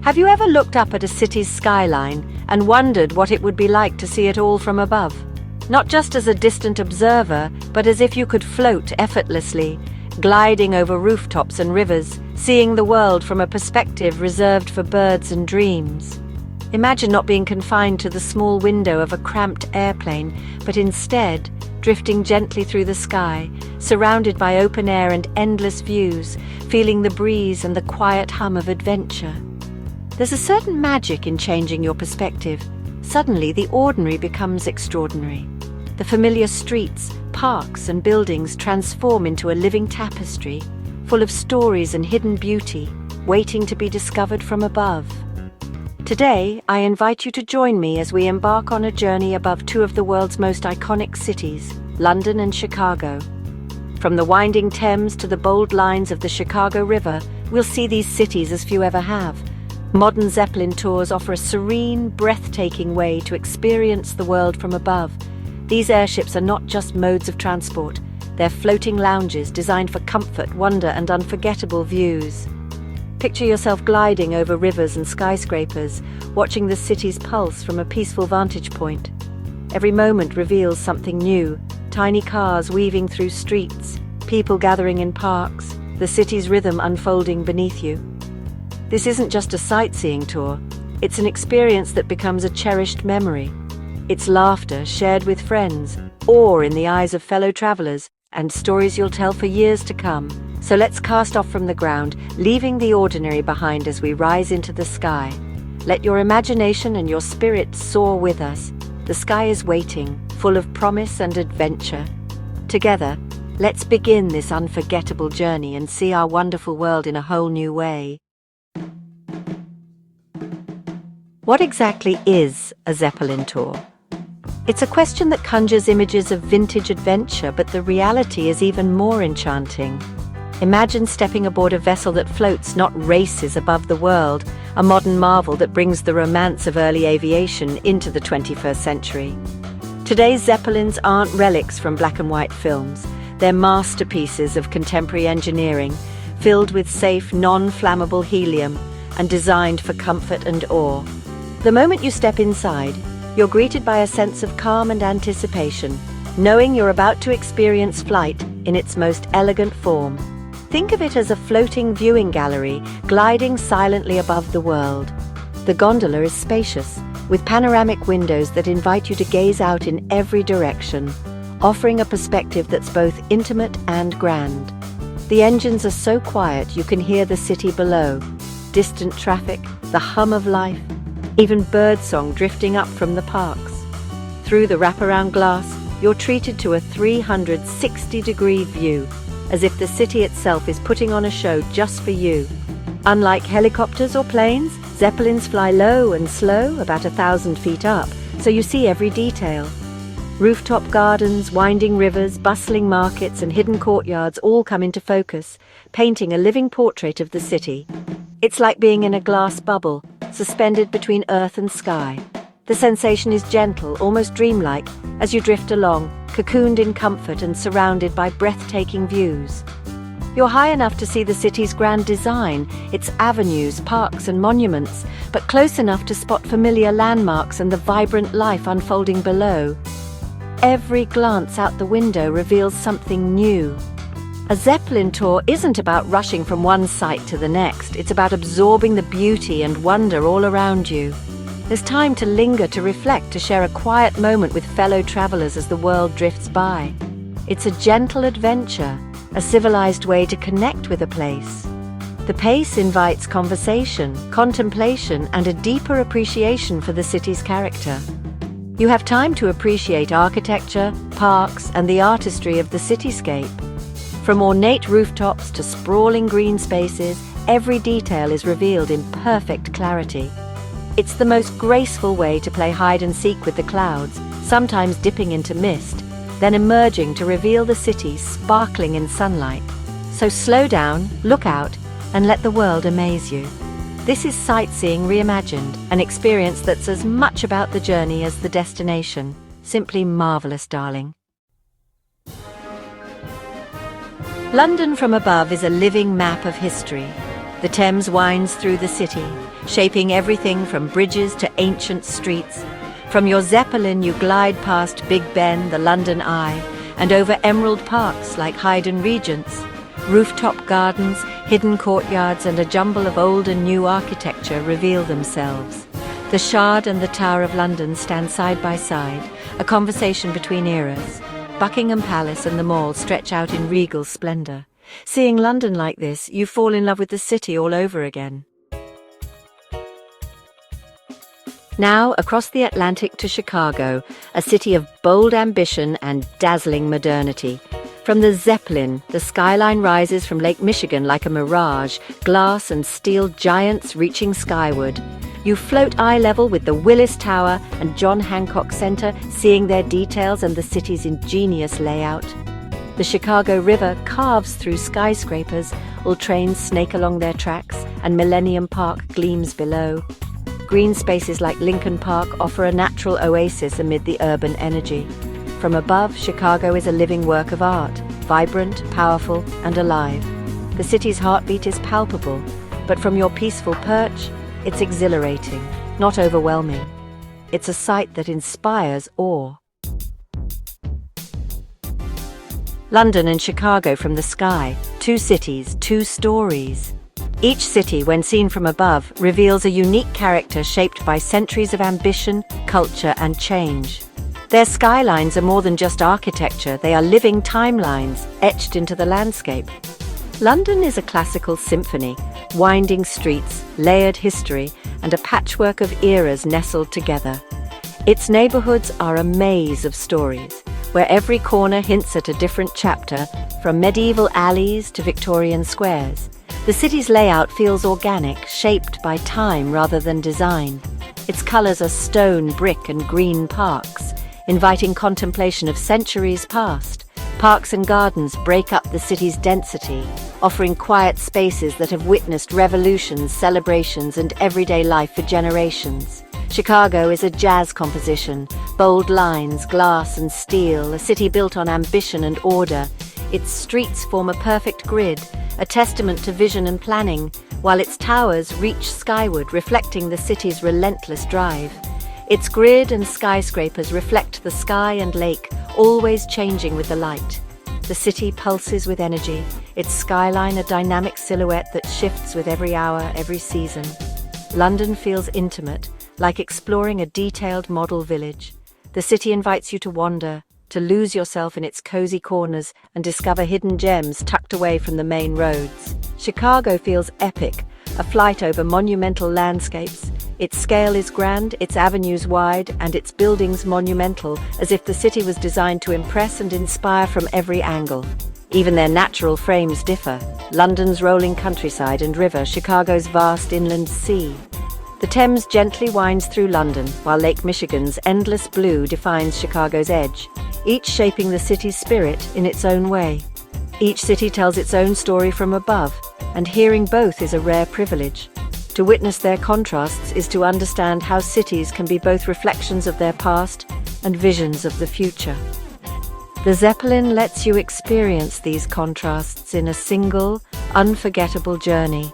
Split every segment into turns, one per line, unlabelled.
Have you ever looked up at a city's skyline and wondered what it would be like to see it all from above? Not just as a distant observer, but as if you could float effortlessly, gliding over rooftops and rivers, seeing the world from a perspective reserved for birds and dreams. Imagine not being confined to the small window of a cramped airplane, but instead drifting gently through the sky, surrounded by open air and endless views, feeling the breeze and the quiet hum of adventure. There's a certain magic in changing your perspective. Suddenly, the ordinary becomes extraordinary. The familiar streets, parks, and buildings transform into a living tapestry, full of stories and hidden beauty, waiting to be discovered from above. Today, I invite you to join me as we embark on a journey above two of the world's most iconic cities, London and Chicago. From the winding Thames to the bold lines of the Chicago River, we'll see these cities as few ever have. Modern Zeppelin tours offer a serene, breathtaking way to experience the world from above. These airships are not just modes of transport, they're floating lounges designed for comfort, wonder, and unforgettable views. Picture yourself gliding over rivers and skyscrapers, watching the city's pulse from a peaceful vantage point. Every moment reveals something new: tiny cars weaving through streets, people gathering in parks, the city's rhythm unfolding beneath you. This isn't just a sightseeing tour, it's an experience that becomes a cherished memory. It's laughter shared with friends, awe in the eyes of fellow travelers, and stories you'll tell for years to come. So let's cast off from the ground, leaving the ordinary behind as we rise into the sky. Let your imagination and your spirit soar with us. The sky is waiting, full of promise and adventure. Together, let's begin this unforgettable journey and see our wonderful world in a whole new way. What exactly is a Zeppelin tour? It's a question that conjures images of vintage adventure, but the reality is even more enchanting. Imagine stepping aboard a vessel that floats, not races, above the world, a modern marvel that brings the romance of early aviation into the 21st century. Today's Zeppelins aren't relics from black and white films. They're masterpieces of contemporary engineering, filled with safe, non-flammable helium and designed for comfort and awe. The moment you step inside, you're greeted by a sense of calm and anticipation, knowing you're about to experience flight in its most elegant form. Think of it as a floating viewing gallery, gliding silently above the world. The gondola is spacious, with panoramic windows that invite you to gaze out in every direction, offering a perspective that's both intimate and grand. The engines are so quiet you can hear the city below, distant traffic, the hum of life, even birdsong drifting up from the parks. Through the wraparound glass, you're treated to a 360-degree view, as if the city itself is putting on a show just for you. Unlike helicopters or planes, Zeppelins fly low and slow, about 1,000 feet up, so you see every detail. Rooftop gardens, winding rivers, bustling markets, and hidden courtyards all come into focus, painting a living portrait of the city. It's like being in a glass bubble, suspended between earth and sky. The sensation is gentle, almost dreamlike, as you drift along, cocooned in comfort and surrounded by breathtaking views. You're high enough to see the city's grand design, its avenues, parks and monuments, but close enough to spot familiar landmarks and the vibrant life unfolding below. Every glance out the window reveals something new. A Zeppelin tour isn't about rushing from one site to the next, it's about absorbing the beauty and wonder all around you. There's time to linger, to reflect, to share a quiet moment with fellow travelers as the world drifts by. It's a gentle adventure, a civilized way to connect with a place. The pace invites conversation, contemplation, and a deeper appreciation for the city's character. You have time to appreciate architecture, parks, and the artistry of the cityscape. From ornate rooftops to sprawling green spaces, every detail is revealed in perfect clarity. It's the most graceful way to play hide and seek with the clouds, sometimes dipping into mist, then emerging to reveal the city sparkling in sunlight. So slow down, look out, and let the world amaze you. This is sightseeing reimagined, an experience that's as much about the journey as the destination. Simply marvelous, darling. London from above is a living map of history. The Thames winds through the city, shaping everything from bridges to ancient streets. From your Zeppelin, you glide past Big Ben, the London Eye, and over emerald parks like Haydn Regent's. Rooftop gardens, hidden courtyards, and a jumble of old and new architecture reveal themselves. The Shard and the Tower of London stand side by side, a conversation between eras. Buckingham Palace and the Mall stretch out in regal splendour. Seeing London like this, you fall in love with the city all over again. Now, across the Atlantic to Chicago, a city of bold ambition and dazzling modernity. From the Zeppelin, the skyline rises from Lake Michigan like a mirage, glass and steel giants reaching skyward. You float eye level with the Willis Tower and John Hancock Center, seeing their details and the city's ingenious layout. The Chicago River carves through skyscrapers, while trains snake along their tracks, and Millennium Park gleams below. Green spaces like Lincoln Park offer a natural oasis amid the urban energy. From above, Chicago is a living work of art, vibrant, powerful, and alive. The city's heartbeat is palpable, but from your peaceful perch, it's exhilarating, not overwhelming. It's a sight that inspires awe. London and Chicago from the sky, two cities, two stories. Each city, when seen from above, reveals a unique character shaped by centuries of ambition, culture, and change. Their skylines are more than just architecture, they are living timelines etched into the landscape. London is a classical symphony, winding streets, layered history, and a patchwork of eras nestled together. Its neighbourhoods are a maze of stories, where every corner hints at a different chapter, from medieval alleys to Victorian squares. The city's layout feels organic, shaped by time rather than design. Its colours are stone, brick, and green parks, inviting contemplation of centuries past. Parks and gardens break up the city's density, offering quiet spaces that have witnessed revolutions, celebrations, and everyday life for generations. Chicago is a jazz composition, bold lines, glass and steel, a city built on ambition and order. Its streets form a perfect grid, a testament to vision and planning, while its towers reach skyward, reflecting the city's relentless drive. Its grid and skyscrapers reflect the sky and lake, always changing with the light. The city pulses with energy, its skyline a dynamic silhouette that shifts with every hour, every season. London feels intimate, like exploring a detailed model village. The city invites you to wander, to lose yourself in its cozy corners and discover hidden gems tucked away from the main roads. Chicago feels epic, a flight over monumental landscapes. Its scale is grand, its avenues wide, and its buildings monumental, as if the city was designed to impress and inspire from every angle. Even their natural frames differ. London's rolling countryside and river, Chicago's vast inland sea. The Thames gently winds through London, while Lake Michigan's endless blue defines Chicago's edge, each shaping the city's spirit in its own way. Each city tells its own story from above, and hearing both is a rare privilege. To witness their contrasts is to understand how cities can be both reflections of their past and visions of the future. The Zeppelin lets you experience these contrasts in a single, unforgettable journey,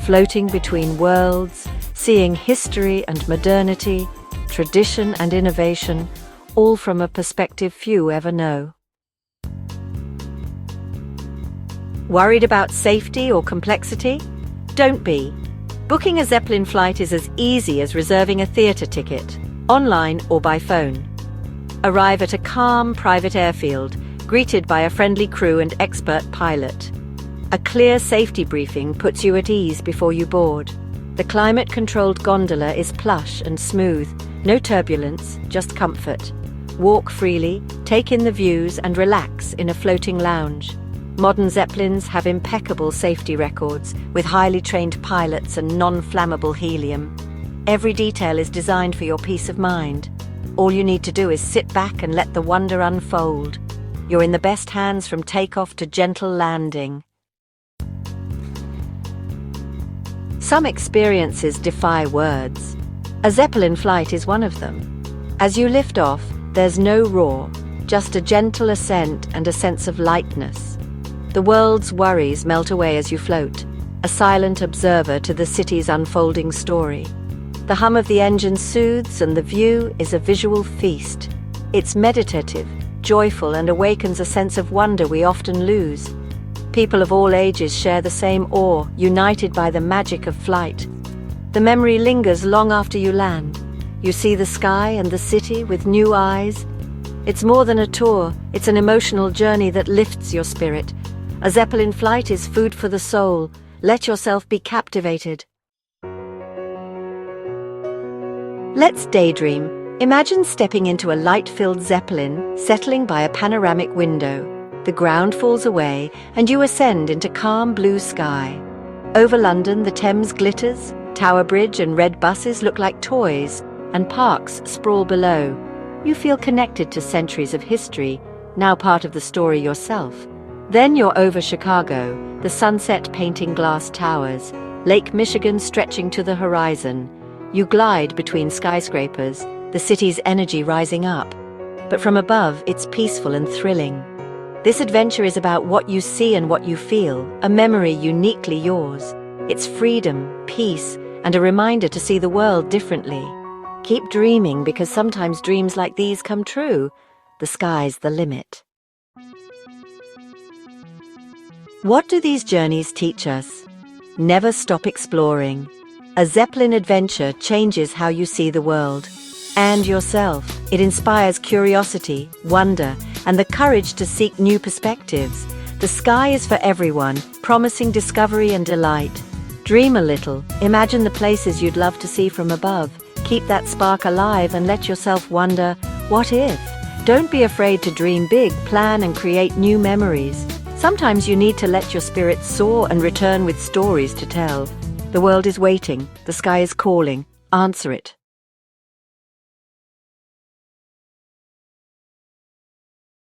floating between worlds, seeing history and modernity, tradition and innovation, all from a perspective few ever know. Worried about safety or complexity? Don't be. Booking a Zeppelin flight is as easy as reserving a theatre ticket, online or by phone. Arrive at a calm, private airfield, greeted by a friendly crew and expert pilot. A clear safety briefing puts you at ease before you board. The climate-controlled gondola is plush and smooth, no turbulence, just comfort. Walk freely, take in the views and relax in a floating lounge. Modern Zeppelins have impeccable safety records, with highly trained pilots and non-flammable helium. Every detail is designed for your peace of mind. All you need to do is sit back and let the wonder unfold. You're in the best hands from takeoff to gentle landing. Some experiences defy words. A Zeppelin flight is one of them. As you lift off, there's no roar, just a gentle ascent and a sense of lightness. The world's worries melt away as you float. a silent observer to the city's unfolding story. The hum of the engine soothes, and the view is a visual feast. It's meditative, joyful, and awakens a sense of wonder we often lose. People of all ages share the same awe, united by the magic of flight. The memory lingers long after you land. You see the sky and the city with new eyes. It's more than a tour, it's an emotional journey that lifts your spirit. A Zeppelin flight is food for the soul. Let yourself be captivated. Let's daydream. Imagine stepping into a light-filled Zeppelin, settling by a panoramic window. The ground falls away, and you ascend into calm blue sky. Over London, the Thames glitters. Tower Bridge and red buses look like toys, and parks sprawl below. You feel connected to centuries of history, now part of the story yourself. Then you're over Chicago, the sunset painting glass towers, Lake Michigan stretching to the horizon. You glide between skyscrapers, the city's energy rising up. But from above, it's peaceful and thrilling. This adventure is about what you see and what you feel, a memory uniquely yours. It's freedom, peace, and a reminder to see the world differently. Keep dreaming, because sometimes dreams like these come true. The sky's the limit. What do these journeys teach us? Never stop exploring. A Zeppelin adventure changes how you see the world and yourself. It inspires curiosity, wonder, and the courage to seek new perspectives. The sky is for everyone, promising discovery and delight. Dream a little. Imagine the places you'd love to see from above. Keep that spark alive and let yourself wonder, what if? Don't be afraid to dream big, plan and create new memories. Sometimes you need to let your spirit soar and return with stories to tell. The world is waiting. The sky is calling. Answer it.